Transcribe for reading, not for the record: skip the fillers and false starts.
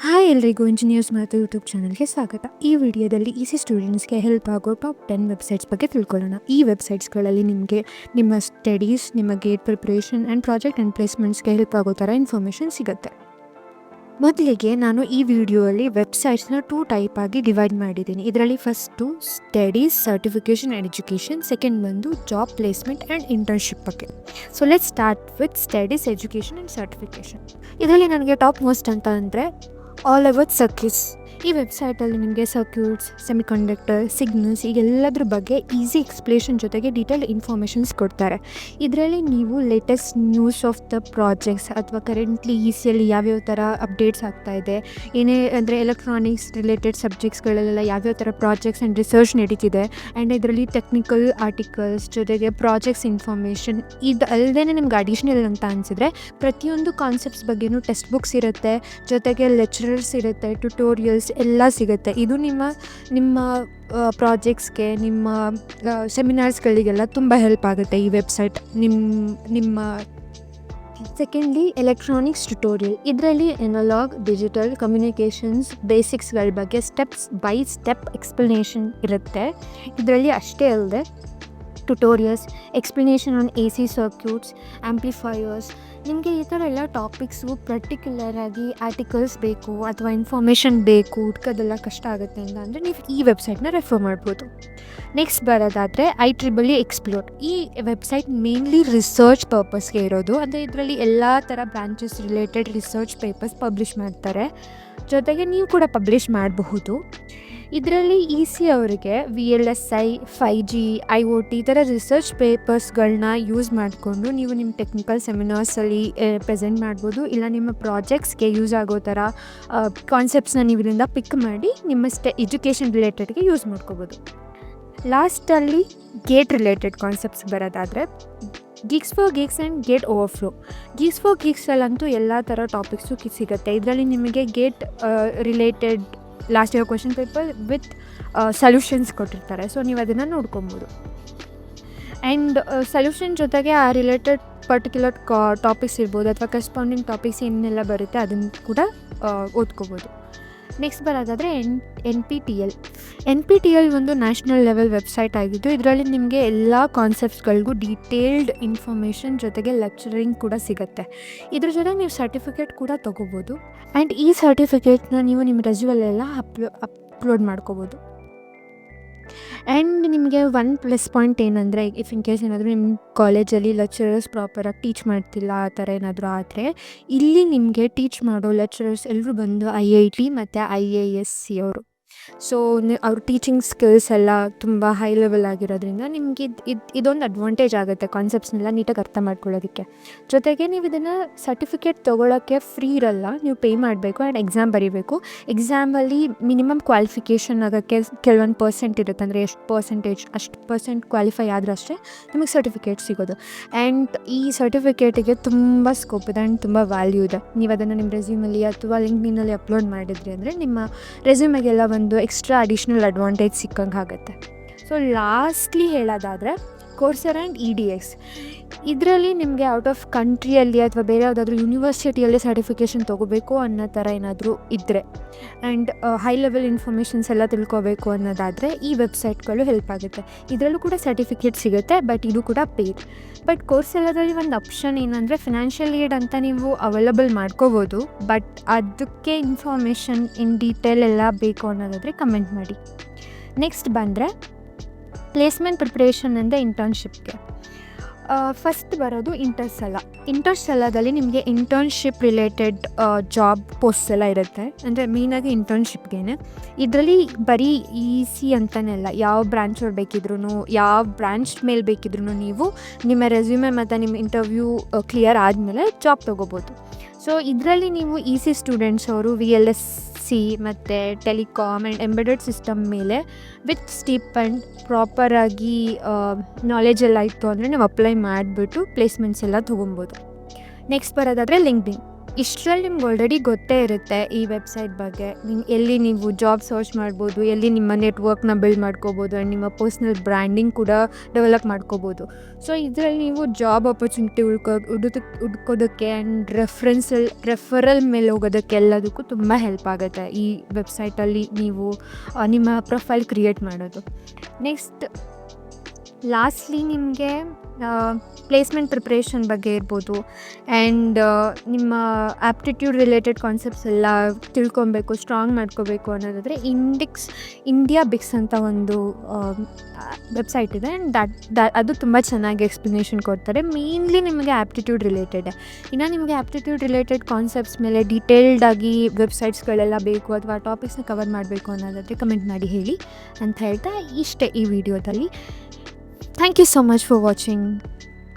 Hi ಎಲ್ರಿಗೂ engineers ಮತ್ತು YouTube ಚಾನಲ್ಗೆ ಸ್ವಾಗತ. ಈ ವಿಡಿಯೋದಲ್ಲಿ ಈಸಿ ಸ್ಟೂಡೆಂಟ್ಸ್ಗೆ ಹೆಲ್ಪ್ ಆಗೋ ಟಾಪ್ 10 ವೆಬ್ಸೈಟ್ಸ್ ಬಗ್ಗೆ ತಿಳ್ಕೊಳ್ಳೋಣ. ಈ ವೆಬ್ಸೈಟ್ಸ್ಗಳಲ್ಲಿ ನಿಮಗೆ ನಿಮ್ಮ ಸ್ಟಡೀಸ್, ನಿಮ್ಮ GATE preparation and project and ಪ್ಲೇಸ್ಮೆಂಟ್ಸ್ಗೆ ಹೆಲ್ಪ್ ಆಗೋ ಥರ ಇನ್ಫಾರ್ಮೇಷನ್ ಸಿಗುತ್ತೆ. ಮೊದಲಿಗೆ ನಾನು ಈ ವಿಡಿಯೋಲ್ಲಿ ವೆಬ್ಸೈಟ್ಸ್ನ 2 ಟೈಪ್ ಆಗಿ ಡಿವೈಡ್ ಮಾಡಿದ್ದೀನಿ. ಇದರಲ್ಲಿ first studies, certification and education, second ಬಂದು ಜಾಬ್ ಪ್ಲೇಸ್ಮೆಂಟ್ ಆ್ಯಂಡ್ ಇಂಟರ್ನ್ಶಿಪ್ ಬಗ್ಗೆ. So let's start with studies, education and certification. ಇದರಲ್ಲಿ ನನಗೆ ಟಾಪ್ ಮೋಸ್ಟ್ ಅಂತ ಅಂದರೆ ಆಲ್ ಓವರ್ ಸರ್ಕ್ಯೂಟ್ಸ್. ಈ ವೆಬ್ಸೈಟಲ್ಲಿ ನಿಮಗೆ ಸರ್ಕ್ಯೂಟ್ಸ್, ಸೆಮಿಕಂಡಕ್ಟರ್, ಸಿಗ್ನಲ್ಸ್ ಈಗೆಲ್ಲದ್ರ ಬಗ್ಗೆ ಈಸಿ ಎಕ್ಸ್ಪ್ಲೇಷನ್ ಜೊತೆಗೆ ಡೀಟೇಲ್ಡ್ ಇನ್ಫಾರ್ಮೇಷನ್ಸ್ ಕೊಡ್ತಾರೆ. ಇದರಲ್ಲಿ ನೀವು latest news of the projects ಅಥವಾ ಕರೆಂಟ್ಲಿ ECಯಲ್ಲಿ ಯಾವ್ಯಾವ ಥರ ಅಪ್ಡೇಟ್ಸ್ ಆಗ್ತಾಯಿದೆ, ಏನೇ ಅಂದರೆ ಎಲೆಕ್ಟ್ರಾನಿಕ್ಸ್ ರಿಲೇಟೆಡ್ ಸಬ್ಜೆಕ್ಟ್ಸ್ಗಳಲ್ಲೆಲ್ಲ ಯಾವ್ಯಾವ ಥರ ಪ್ರಾಜೆಕ್ಟ್ಸ್ ಆ್ಯಂಡ್ ರಿಸರ್ಚ್ ನಡೀತಿದೆ, ಆ್ಯಂಡ್ ಇದರಲ್ಲಿ ಟೆಕ್ನಿಕಲ್ ಆರ್ಟಿಕಲ್ಸ್ ಜೊತೆಗೆ ಪ್ರಾಜೆಕ್ಟ್ಸ್ ಇನ್ಫಾರ್ಮೇಷನ್ ಇದು ಅಲ್ಲದೇ ನಿಮ್ಗೆ ಅಡಿಷ್ನಲ್ ಅಂತ ಅನಿಸಿದ್ರೆ ಪ್ರತಿಯೊಂದು ಕಾನ್ಸೆಪ್ಟ್ಸ್ ಬಗ್ಗೆಯೂ ಟೆಕ್ಸ್ಟ್ ಬುಕ್ಸ್ ಇರುತ್ತೆ, ಜೊತೆಗೆ ಲೆಕ್ಚರರ್ಸ್ ಇರುತ್ತೆ, ಟ್ಯುಟೋರಿಯಲ್ಸ್ ಎಲ್ಲ ಸಿಗುತ್ತೆ. ಇದು ನಿಮ್ಮ ಪ್ರಾಜೆಕ್ಟ್ಸ್ಗೆ, ನಿಮ್ಮ ಸೆಮಿನಾರ್ಸ್ಗಳಿಗೆಲ್ಲ ತುಂಬ ಹೆಲ್ಪ್ ಆಗುತ್ತೆ ಈ ವೆಬ್ಸೈಟ್. ನಿಮ್ಮ ಸೆಕೆಂಡ್ಲಿ ಎಲೆಕ್ಟ್ರಾನಿಕ್ಸ್ ಟ್ಯುಟೋರಿಯಲ್. ಇದರಲ್ಲಿ ಎನಲಾಗ್, ಡಿಜಿಟಲ್, ಕಮ್ಯುನಿಕೇಷನ್ಸ್ ಬೇಸಿಕ್ಸ್ಗಳ ಬಗ್ಗೆ ಸ್ಟೆಪ್ಸ್ ಬೈ ಸ್ಟೆಪ್ ಎಕ್ಸ್ಪ್ಲನೇಷನ್ ಇರುತ್ತೆ. ಇದರಲ್ಲಿ ಅಷ್ಟೇ ಅಲ್ಲದೆ tutorials, explanation on AC circuits, amplifiers. ನಿಮಗೆ ಈ ಥರ ಎಲ್ಲ ಟಾಪಿಕ್ಸು ಪರ್ಟಿಕ್ಯುಲರಾಗಿ ಆರ್ಟಿಕಲ್ಸ್ ಬೇಕು ಅಥವಾ ಇನ್ಫಾರ್ಮೇಷನ್ ಬೇಕು, ಹುಡ್ಕೋದೆಲ್ಲ ಕಷ್ಟ ಆಗುತ್ತೆ ಅಂತ ಅಂದರೆ ನೀವು ಈ ವೆಬ್ಸೈಟ್ನ ರೆಫರ್ ಮಾಡ್ಬೋದು. ನೆಕ್ಸ್ಟ್ ಬರೋದಾದರೆ IEEE ಎಕ್ಸ್ಪ್ಲೋರ್. ಈ ವೆಬ್ಸೈಟ್ ಮೇನ್ಲಿ ರಿಸರ್ಚ್ ಪರ್ಪಸ್ಗೆ ಇರೋದು. ಅಂದರೆ ಇದರಲ್ಲಿ ಎಲ್ಲ ಥರ branches related research papers publish ಮಾಡ್ತಾರೆ, ಜೊತೆಗೆ ನೀವು ಕೂಡ ಪಬ್ಲಿಷ್ ಮಾಡಬಹುದು. ಇದರಲ್ಲಿ EC ಅವರಿಗೆ VLSI, 5G, IoT ಈ ಥರ ರಿಸರ್ಚ್ ಪೇಪರ್ಸ್ಗಳನ್ನ ಯೂಸ್ ಮಾಡಿಕೊಂಡು ನೀವು ನಿಮ್ಮ ಟೆಕ್ನಿಕಲ್ ಸೆಮಿನಾರ್ಸಲ್ಲಿ ಪ್ರೆಸೆಂಟ್ ಮಾಡ್ಬೋದು, ಇಲ್ಲ ನಿಮ್ಮ ಪ್ರಾಜೆಕ್ಟ್ಸ್ಗೆ ಯೂಸ್ ಆಗೋ ಥರ ಕಾನ್ಸೆಪ್ಟ್ಸ್ನ ನೀವು ಇದರಿಂದ ಪಿಕ್ ಮಾಡಿ ನಿಮ್ಮ ಎಜುಕೇಷನ್ ರಿಲೇಟೆಡ್ಗೆ ಯೂಸ್ ಮಾಡ್ಕೋಬೋದು. ಲಾಸ್ಟಲ್ಲಿ ಗೇಟ್ ರಿಲೇಟೆಡ್ ಕಾನ್ಸೆಪ್ಟ್ಸ್ ಬರೋದಾದರೆ geeks for geeks and GATE overflow. Geeks for ಗೀಕ್ಸಲ್ಲಂತೂ ಎಲ್ಲ ಥರ ಟಾಪಿಕ್ಸು ಸಿಗುತ್ತೆ. ಇದರಲ್ಲಿ ನಿಮಗೆ GATE related last year question paper with solutions ಕೊಟ್ಟಿರ್ತಾರೆ, ಸೊ ನೀವು ಅದನ್ನು ನೋಡ್ಕೊಬೋದು. ಆ್ಯಂಡ್ ಸೊಲ್ಯೂಷನ್ ಜೊತೆಗೆ ಆ ರಿಲೇಟೆಡ್ ಪರ್ಟಿಕ್ಯುಲರ್ ಟಾಪಿಕ್ಸ್ ಇರ್ಬೋದು ಅಥವಾ ಕರೆಸ್ಪಾಂಡಿಂಗ್ ಟಾಪಿಕ್ಸ್ ಏನೆಲ್ಲ ಬರುತ್ತೆ ಅದನ್ನು ಕೂಡ ಓದ್ಕೋಬೋದು. ನೆಕ್ಸ್ಟ್ ಬರೋದಾದರೆ NPTEL ಒಂದು ನ್ಯಾಷನಲ್ ಲೆವೆಲ್ ವೆಬ್ಸೈಟ್ ಆಗಿದ್ದು ಇದರಲ್ಲಿ ನಿಮಗೆ ಎಲ್ಲ ಕಾನ್ಸೆಪ್ಟ್ಸ್ಗಳಿಗೂ ಡೀಟೇಲ್ಡ್ ಇನ್ಫಾರ್ಮೇಷನ್ ಜೊತೆಗೆ ಲೆಕ್ಚರಿಂಗ್ ಕೂಡ ಸಿಗುತ್ತೆ. ಇದ್ರ ಜೊತೆಗೆ ನೀವು ಸರ್ಟಿಫಿಕೇಟ್ ಕೂಡ ತೊಗೋಬೋದು, ಆ್ಯಂಡ್ ಈ ಸರ್ಟಿಫಿಕೇಟ್ನ ನೀವು ನಿಮ್ಮ ರೆಸ್ಯೂಮಲ್ಲೆಲ್ಲ ಅಪ್ಲೋಡ್ ಮಾಡ್ಕೋಬೋದು. ಆ್ಯಂಡ್ ನಿಮಗೆ ಒನ್ ಪ್ಲಸ್ ಪಾಯಿಂಟ್ ಏನಂದರೆ, ಇಫ್ ಇನ್ ಕೇಸ್ ಏನಾದರೂ ನಿಮ್ಮ ಕಾಲೇಜಲ್ಲಿ ಲೆಕ್ಚರರ್ಸ್ ಪ್ರಾಪರಾಗಿ ಟೀಚ್ ಮಾಡ್ತಿಲ್ಲ ಆ ಥರ ಏನಾದರೂ ಆದರೆ, ಇಲ್ಲಿ ನಿಮಗೆ ಟೀಚ್ ಮಾಡೋ ಲೆಕ್ಚರರ್ಸ್ ಎಲ್ಲರೂ ಬಂದು IIT ಮತ್ತು IISc ಅವರು. ಸೊ ಅವ್ರ ಟೀಚಿಂಗ್ ಸ್ಕಿಲ್ಸ್ ಎಲ್ಲ ತುಂಬ ಹೈ ಲೆವೆಲ್ ಆಗಿರೋದ್ರಿಂದ ನಿಮಗೆ ಇದೊಂದು ಅಡ್ವಾಂಟೇಜ್ ಆಗುತ್ತೆ ಕಾನ್ಸೆಪ್ಟ್ಸ್ನೆಲ್ಲ ನೀಟಾಗಿ ಅರ್ಥ ಮಾಡ್ಕೊಳ್ಳೋದಕ್ಕೆ. ಜೊತೆಗೆ ನೀವು ಇದನ್ನು ಸರ್ಟಿಫಿಕೇಟ್ ತೊಗೊಳಕ್ಕೆ ಫ್ರೀ ಇರಲ್ಲ, ನೀವು ಪೇ ಮಾಡಬೇಕು ಆ್ಯಂಡ್ ಎಕ್ಸಾಮ್ ಬರೀಬೇಕು. ಎಕ್ಸಾಮಲ್ಲಿ ಮಿನಿಮಮ್ ಕ್ವಾಲಿಫಿಕೇಷನ್ ಆಗೋಕ್ಕೆ ಕೆಲವೊಂದು ಪರ್ಸೆಂಟ್ ಇರುತ್ತೆ, ಅಂದರೆ ಅಷ್ಟು ಪರ್ಸೆಂಟ್ ಕ್ವಾಲಿಫೈ ಆದರೂ ಅಷ್ಟೇ ನಿಮಗೆ ಸರ್ಟಿಫಿಕೇಟ್ ಸಿಗೋದು. ಆ್ಯಂಡ್ ಈ ಸರ್ಟಿಫಿಕೇಟಿಗೆ ತುಂಬ ಸ್ಕೋಪ್ ಇದೆ ಆ್ಯಂಡ್ ತುಂಬ ವ್ಯಾಲ್ಯೂ ಇದೆ. ನೀವು ಅದನ್ನು ನಿಮ್ಮ ರೆಸ್ಯೂಮಲ್ಲಿ ಅಥವಾ ಲಿಂಕ್ಡ್ಇನ್ನಲ್ಲಿ ಅಪ್ಲೋಡ್ ಮಾಡಿದ್ರಿ ಅಂದರೆ ನಿಮ್ಮ ರೆಸ್ಯೂಮೆಗೆಲ್ಲ ಒಂದು ಎಕ್ಸ್ಟ್ರಾ ಅಡಿಷ್ನಲ್ ಅಡ್ವಾಂಟೇಜ್ ಸಿಕ್ಕಂಗೆ ಆಗುತ್ತೆ. ಸೊ ಲಾಸ್ಟ್ಲಿ ಹೇಳೋದಾದರೆ ಕೋರ್ಸೆರಾ ಆ್ಯಂಡ್ EDX. ಇದರಲ್ಲಿ ನಿಮಗೆ ಔಟ್ ಆಫ್ ಕಂಟ್ರಿಯಲ್ಲಿ ಅಥವಾ ಬೇರೆ ಯಾವುದಾದ್ರೂ ಯೂನಿವರ್ಸಿಟಿಯಲ್ಲಿ ಸರ್ಟಿಫಿಕೇಷನ್ ತೊಗೋಬೇಕು ಅನ್ನೋ ಥರ ಏನಾದರೂ ಇದ್ದರೆ ಆ್ಯಂಡ್ ಹೈ ಲೆವೆಲ್ ಇನ್ಫಾರ್ಮೇಷನ್ಸ್ ಎಲ್ಲ ತಿಳ್ಕೊಬೇಕು ಅನ್ನೋದಾದರೆ ಈ ವೆಬ್ಸೈಟ್ಗಳು ಹೆಲ್ಪ್ ಆಗುತ್ತೆ. ಇದರಲ್ಲೂ ಕೂಡ ಸರ್ಟಿಫಿಕೇಟ್ ಸಿಗುತ್ತೆ, ಬಟ್ ಇದು ಕೂಡ ಪೇಯ್ಡ್. ಬಟ್ ಕೋರ್ಸೆರಾದಲ್ಲಿ ಒಂದು ಆಪ್ಷನ್ ಏನಂದರೆ ಫಿನಾನ್ಷಿಯಲ್ ಏಡ್ ಅಂತ ನೀವು ಅವೈಲಬಲ್ ಮಾಡ್ಕೋಬೋದು, ಬಟ್ ಅದಕ್ಕೆ ಇನ್ಫಾರ್ಮೇಷನ್ ಇನ್ ಡೀಟೇಲ್ ಎಲ್ಲ ಬೇಕು ಅನ್ನೋದಾದರೆ ಕಮೆಂಟ್ ಮಾಡಿ. ನೆಕ್ಸ್ಟ್ ಬಂದರೆ ಪ್ಲೇಸ್ಮೆಂಟ್ ಪ್ರಿಪ್ರೇಷನ್ ಅಂದ ಇಂಟರ್ನ್ಶಿಪ್ಗೆ. ಫಸ್ಟ್ ಬರೋದು ಇಂಟರ್ಸೆಲ್ಲಾದಲ್ಲಿ ನಿಮಗೆ ಇಂಟರ್ನ್ಶಿಪ್ ರಿಲೇಟೆಡ್ ಜಾಬ್ ಪೋಸ್ಟ್ ಎಲ್ಲ ಇರುತ್ತೆ, ಅಂದರೆ ಮೇಯ್ನಾಗಿ ಇಂಟರ್ನ್ಶಿಪ್ಗೆ. ಇದರಲ್ಲಿ ಬರೀ EC ಅಂತಲೇ ಯಾವ ಬ್ರಾಂಚವ್ರು ಬೇಕಿದ್ರೂ, ಯಾವ ಬ್ರಾಂಚ್ ಮೇಲೆ ಬೇಕಿದ್ರೂ ನೀವು ನಿಮ್ಮ ರೆಸ್ಯೂಮೆ ಮತ್ತು ನಿಮ್ಮ ಇಂಟರ್ವ್ಯೂ ಕ್ಲಿಯರ್ ಆದಮೇಲೆ ಜಾಬ್ ತೊಗೋಬೋದು. ಸೊ ಇದರಲ್ಲಿ ನೀವು EC ಸ್ಟೂಡೆಂಟ್ಸ್ ಅವರು VLSC ಮತ್ತು ಟೆಲಿಕಾಮ್ ಆ್ಯಂಡ್ ಎಂಬೆಡೆಡ್ ಸಿಸ್ಟಮ್ ಮೇಲೆ ವಿತ್ ಸ್ಟಿಪೆಂಡ್ ಪ್ರಾಪರಾಗಿ ನಾಲೆಜ್ ಎಲ್ಲ ಇತ್ತು ಅಂದರೆ ನೀವು ಅಪ್ಲೈ ಮಾಡಿಬಿಟ್ಟು ಪ್ಲೇಸ್ಮೆಂಟ್ಸ್ ಎಲ್ಲ ತೊಗೊಬೋದು. ನೆಕ್ಸ್ಟ್ ಬರೋದಾದರೆ ಲಿಂಕ್ಡ್ಇನ್. ಇಷ್ಟರಲ್ಲಿ ನಿಮ್ಗೆ ಆಲ್ರೆಡಿ ಗೊತ್ತೇ ಇರುತ್ತೆ ಈ ವೆಬ್ಸೈಟ್ ಬಗ್ಗೆ. ಎಲ್ಲಿ ನೀವು ಜಾಬ್ ಸರ್ಚ್ ಮಾಡ್ಬೋದು, ಎಲ್ಲಿ ನಿಮ್ಮ ನೆಟ್ವರ್ಕ್ನ ಬಿಲ್ಡ್ ಮಾಡ್ಕೋಬೋದು ಆ್ಯಂಡ್ ನಿಮ್ಮ ಪರ್ಸ್ನಲ್ ಬ್ರ್ಯಾಂಡಿಂಗ್ ಕೂಡ ಡೆವಲಪ್ ಮಾಡ್ಕೋಬೋದು. ಸೊ ಇದರಲ್ಲಿ ನೀವು ಜಾಬ್ ಆಪರ್ಚುನಿಟಿ ಹುಡ್ಕೋದಕ್ಕೆ ಆ್ಯಂಡ್ ರೆಫರಲ್ ಮೇಲೆ ಹೋಗೋದಕ್ಕೆ ಎಲ್ಲದಕ್ಕೂ ತುಂಬ ಹೆಲ್ಪ್ ಆಗುತ್ತೆ ಈ ವೆಬ್ಸೈಟಲ್ಲಿ ನೀವು ನಿಮ್ಮ ಪ್ರೊಫೈಲ್ ಕ್ರಿಯೇಟ್ ಮಾಡೋದು. ನೆಕ್ಸ್ಟ್ ಲಾಸ್ಟ್ಲಿ ನಿಮಗೆ ಪ್ಲೇಸ್ಮೆಂಟ್ ಪ್ರಿಪ್ರೇಷನ್ ಬಗ್ಗೆ ಇರ್ಬೋದು ಆ್ಯಂಡ್ ನಿಮ್ಮ ಆ್ಯಪ್ಟಿಟ್ಯೂಡ್ ರಿಲೇಟೆಡ್ ಕಾನ್ಸೆಪ್ಟ್ಸ್ ಎಲ್ಲ ತಿಳ್ಕೊಬೇಕು, ಸ್ಟ್ರಾಂಗ್ ಮಾಡ್ಕೋಬೇಕು ಅನ್ನೋದಾದರೆ ಇಂಡಿಯಾ ಬಿಕ್ಸ್ ಅಂತ ಒಂದು ವೆಬ್ಸೈಟ್ ಇದೆ ಆ್ಯಂಡ್ ಅದು ತುಂಬ ಚೆನ್ನಾಗಿ ಎಕ್ಸ್ಪ್ಲನೇಷನ್ ಕೊಡ್ತಾರೆ. ಮೇನ್ಲಿ ನಿಮಗೆ ಆ್ಯಪ್ಟಿಟ್ಯೂಡ್ ರಿಲೇಟೆಡ್. ಇನ್ನು ನಿಮಗೆ ಆ್ಯಪ್ಟಿಟ್ಯೂಡ್ ರಿಲೇಟೆಡ್ ಕಾನ್ಸೆಪ್ಟ್ಸ್ ಮೇಲೆ ಡೀಟೇಲ್ಡಾಗಿ ವೆಬ್ಸೈಟ್ಸ್ಗಳೆಲ್ಲ ಬೇಕು ಅಥವಾ ಟಾಪಿಕ್ಸ್ನ ಕವರ್ ಮಾಡಬೇಕು ಅನ್ನೋದಾದರೆ ಕಮೆಂಟ್ ಮಾಡಿ ಹೇಳಿ ಅಂತ ಹೇಳ್ತಾ ಇಷ್ಟೇ ಈ ವಿಡಿಯೋದಲ್ಲಿ. Thank you so much for watching.